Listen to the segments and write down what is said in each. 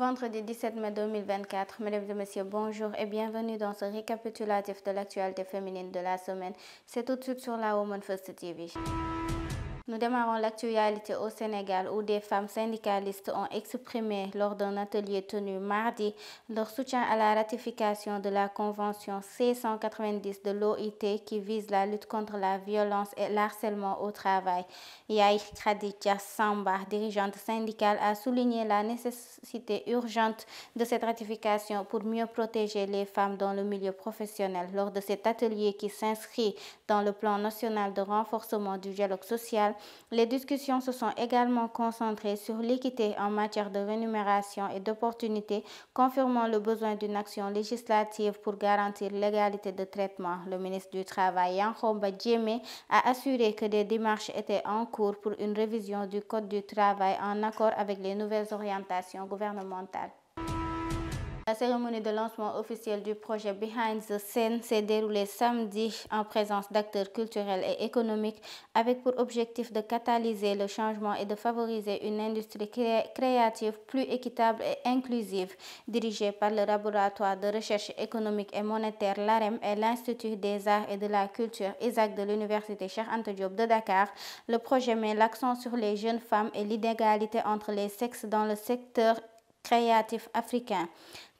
Vendredi 17 mai 2024, mesdames et messieurs, bonjour et bienvenue dans ce récapitulatif de l'actualité féminine de la semaine. C'est tout de suite sur la Women First TV. Nous démarrons l'actualité au Sénégal où des femmes syndicalistes ont exprimé lors d'un atelier tenu mardi leur soutien à la ratification de la Convention C-190 de l'OIT qui vise la lutte contre la violence et l'harcèlement au travail. Yaye Khadija Samba, dirigeante syndicale, a souligné la nécessité urgente de cette ratification pour mieux protéger les femmes dans le milieu professionnel. Lors de cet atelier qui s'inscrit dans le plan national de renforcement du dialogue social, les discussions se sont également concentrées sur l'équité en matière de rémunération et d'opportunités, confirmant le besoin d'une action législative pour garantir l'égalité de traitement. Le ministre du Travail, Yankhoba Diémé, a assuré que des démarches étaient en cours pour une révision du Code du travail en accord avec les nouvelles orientations gouvernementales. La cérémonie de lancement officiel du projet Behind the Scene s'est déroulée samedi en présence d'acteurs culturels et économiques avec pour objectif de catalyser le changement et de favoriser une industrie créative plus équitable et inclusive. Dirigée par le laboratoire de recherche économique et monétaire l'AREM et l'Institut des arts et de la culture ISAC de l'Université Cheikh Anta Diop de Dakar, le projet met l'accent sur les jeunes femmes et l'inégalité entre les sexes dans le secteur créatif africain.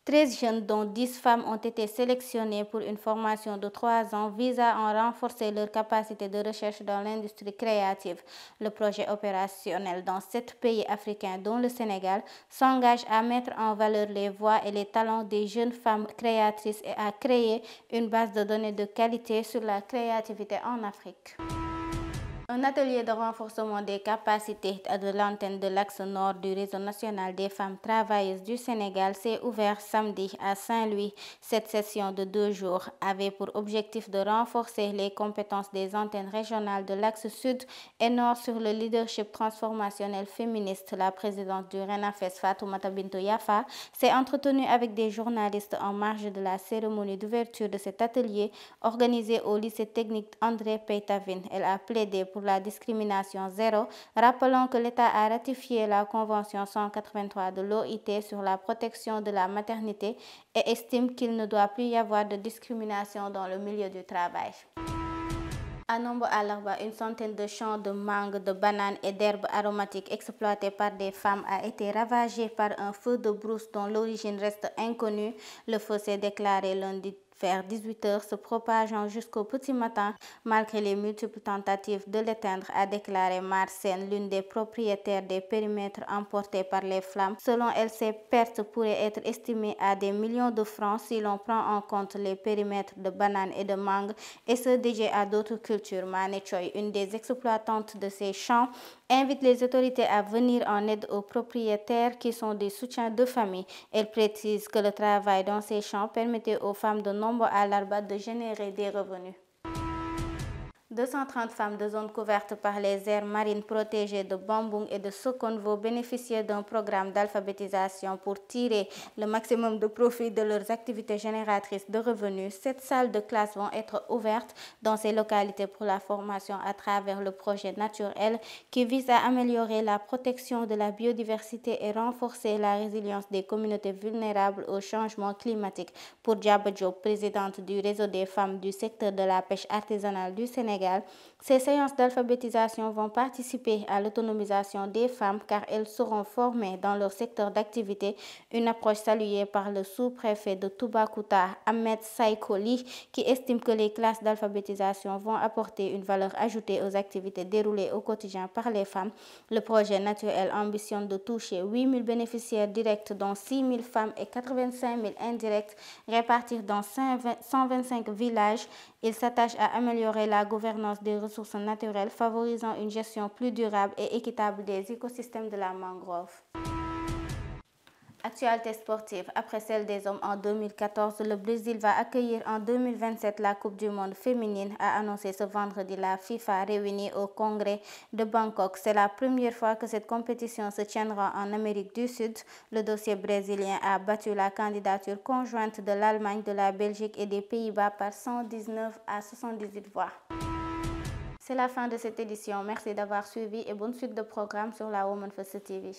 13 jeunes, dont 10 femmes, ont été sélectionnés pour une formation de 3 ans visant à renforcer leur capacité de recherche dans l'industrie créative. Le projet opérationnel dans 7 pays africains, dont le Sénégal, s'engage à mettre en valeur les voix et les talents des jeunes femmes créatrices et à créer une base de données de qualité sur la créativité en Afrique. Un atelier de renforcement des capacités de l'antenne de l'axe nord du réseau national des femmes travailleuses du Sénégal s'est ouvert samedi à Saint-Louis. Cette session de 2 jours avait pour objectif de renforcer les compétences des antennes régionales de l'axe sud et nord sur le leadership transformationnel féministe. La présidente du RENAFES, Fatoumata Bintou Yafa, s'est entretenue avec des journalistes en marge de la cérémonie d'ouverture de cet atelier organisé au lycée technique André Peytavine. Elle a plaidé pour la discrimination zéro, rappelant que l'État a ratifié la Convention 183 de l'OIT sur la protection de la maternité et estime qu'il ne doit plus y avoir de discrimination dans le milieu du travail. À Nombo Alarba, une centaine de champs de mangue, de bananes et d'herbes aromatiques exploités par des femmes a été ravagé par un feu de brousse dont l'origine reste inconnue. Le feu s'est déclaré lundi vers 18h, se propageant jusqu'au petit matin, malgré les multiples tentatives de l'éteindre, a déclaré Marcène, l'une des propriétaires des périmètres emportés par les flammes. Selon elle, ces pertes pourraient être estimées à des millions de francs si l'on prend en compte les périmètres de bananes et de mangue et ceux dédiés à d'autres cultures. Mané Choy, une des exploitantes de ces champs, invite les autorités à venir en aide aux propriétaires qui sont des soutiens de famille. Elle précise que le travail dans ces champs permettait aux femmes de Nombo Alarba de générer des revenus. 230 femmes de zones couvertes par les aires marines protégées de Bamboung et de Sokone vont bénéficier d'un programme d'alphabétisation pour tirer le maximum de profit de leurs activités génératrices de revenus. 7 salles de classe vont être ouvertes dans ces localités pour la formation à travers le projet Naturel qui vise à améliorer la protection de la biodiversité et renforcer la résilience des communautés vulnérables au changement climatique. Pour Diaba Diop, présidente du réseau des femmes du secteur de la pêche artisanale du Sénégal, ces séances d'alphabétisation vont participer à l'autonomisation des femmes car elles seront formées dans leur secteur d'activité, une approche saluée par le sous-préfet de Toubacouta, Ahmed Saïkoli, qui estime que les classes d'alphabétisation vont apporter une valeur ajoutée aux activités déroulées au quotidien par les femmes. Le projet Naturel ambitionne de toucher 8 000 bénéficiaires directs dont 6 000 femmes et 85 000 indirects répartis dans 125 villages. Il s'attache à améliorer la gouvernance des ressources naturelles, favorisant une gestion plus durable et équitable des écosystèmes de la mangrove. Actualité sportive. Après celle des hommes en 2014, le Brésil va accueillir en 2027 la Coupe du monde féminine, a annoncé ce vendredi la FIFA réunie au Congrès de Bangkok. C'est la première fois que cette compétition se tiendra en Amérique du Sud. Le dossier brésilien a battu la candidature conjointe de l'Allemagne, de la Belgique et des Pays-Bas par 119 à 78 voix. C'est la fin de cette édition. Merci d'avoir suivi et bonne suite de programme sur la Women First TV.